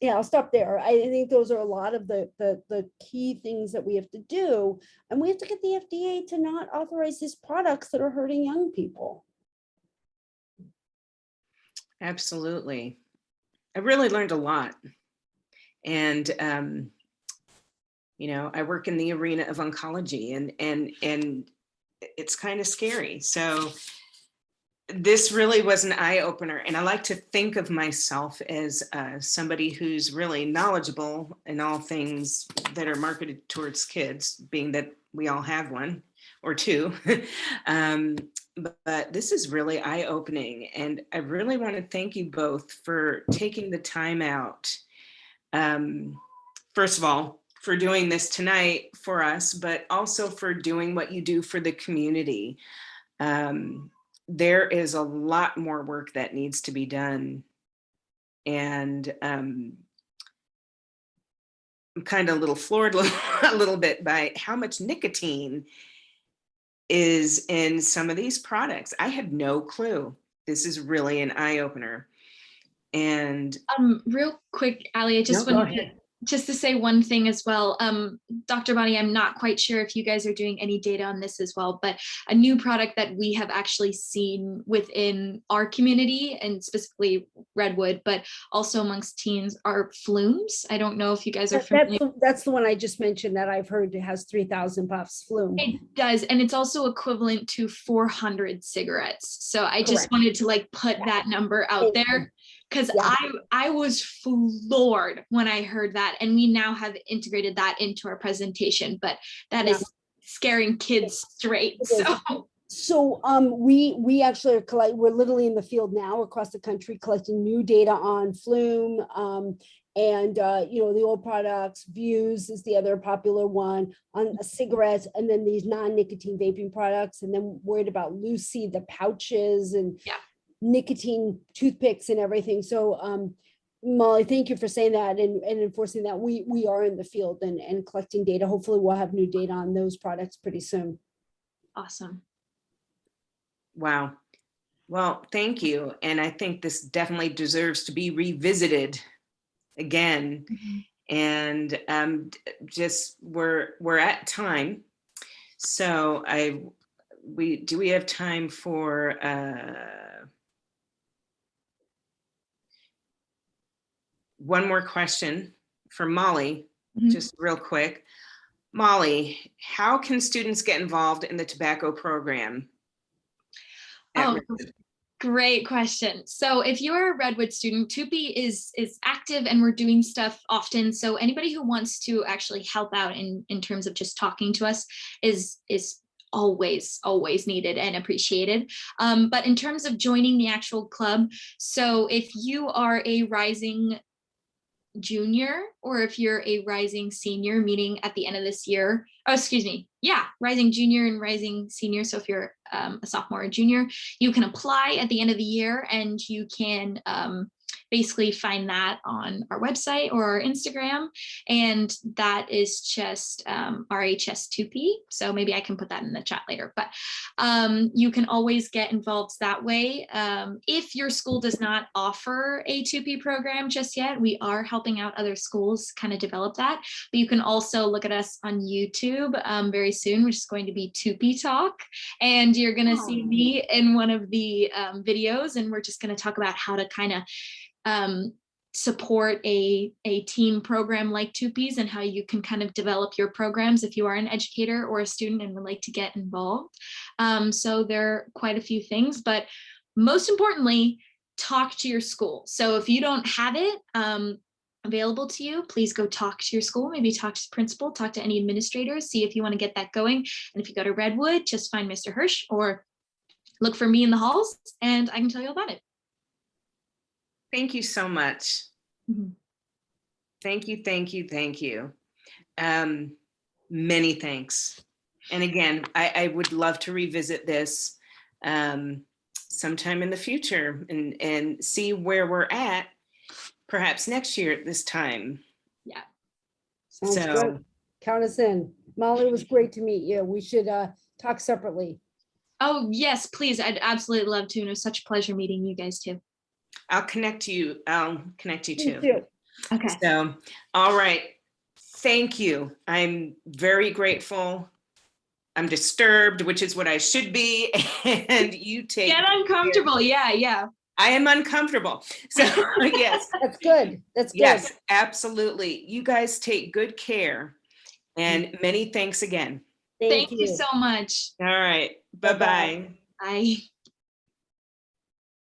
yeah, I'll stop there. I think those are a lot of the key things that we have to do, and we have to get the FDA to not authorize these products that are hurting young people. Absolutely. I really learned a lot. And, I work in the arena of oncology, and it's kind of scary. So this really was an eye opener. And I like to think of myself as somebody who's really knowledgeable in all things that are marketed towards kids, being that we all have one. or two. But this is really eye-opening, and I really want to thank you both for taking the time out. First of all, for doing this tonight for us, but also for doing what you do for the community. There is a lot more work that needs to be done. And I'm kind of a little floored a little bit by how much nicotine is in some of these products. I had no clue. This is really an eye-opener. And real quick, Ali, I just wanted to say one thing as well. Dr. Bonnie, I'm not quite sure if you guys are doing any data on this as well, but a new product that we have actually seen within our community, and specifically Redwood, but also amongst teens, are flumes. I don't know if you guys are familiar. That's the one I just mentioned that I've heard it has 3,000 puffs, flume. It does, and it's also equivalent to 400 cigarettes. So I just Correct. wanted to like put that number out there, because I was floored when I heard that, and we now have integrated that into our presentation, but that is scaring kids straight. So we actually are we're literally in the field now across the country collecting new data on flume, and the old products. Views is the other popular one, on cigarettes, and then these non-nicotine vaping products, and then worried about Lucy, the pouches, and nicotine toothpicks and everything. So Molly, thank you for saying that and enforcing that. We are in the field and collecting data. Hopefully we'll have new data on those products pretty soon. Awesome. Wow. Well, thank you. And I think this definitely deserves to be revisited again. And just we're at time. So do we have time for one more question for Molly, just real quick. Molly, how can students get involved in the tobacco program? Oh, great question. So if you're a Redwood student, TUPE is active and we're doing stuff often. So anybody who wants to actually help out in terms of just talking to us is always needed and appreciated. But in terms of joining the actual club, so if you are a rising junior, or if you're a rising senior, meaning at the end of this year, rising junior and rising senior. So if you're a sophomore or junior, you can apply at the end of the year, and you can basically find that on our website or our Instagram. And that is just RHS2P. So maybe I can put that in the chat later, but you can always get involved that way. If your school does not offer a 2P program just yet, we are helping out other schools kind of develop that. But you can also look at us on YouTube very soon, which is going to be 2P Talk. And you're going to see me in one of the videos, and we're just going to talk about how to kind of support a team program like 2Ps, and how you can kind of develop your programs if you are an educator or a student and would like to get involved. So there are quite a few things, but most importantly, talk to your school. So if you don't have it available to you, please go talk to your school, maybe talk to the principal, talk to any administrators, see if you want to get that going. And if you go to Redwood, just find Mr. Hirsch or look for me in the halls, and I can tell you about it. Thank you so much. Thank you. Many thanks. And again, I would love to revisit this sometime in the future and see where we're at, perhaps next year at this time. Yeah. Sounds good. Count us in. Molly, it was great to meet you. We should talk separately. Oh, yes, please. I'd absolutely love to. And it was such a pleasure meeting you guys too. I'll connect you too. Okay. So, all right. Thank you. I'm very grateful. I'm disturbed, which is what I should be. And you take Get uncomfortable. Yeah. I am uncomfortable. So yes. That's good. That's good. Yes, absolutely. You guys take good care. And many thanks again. Thank you so much. All right. Bye-bye. Bye.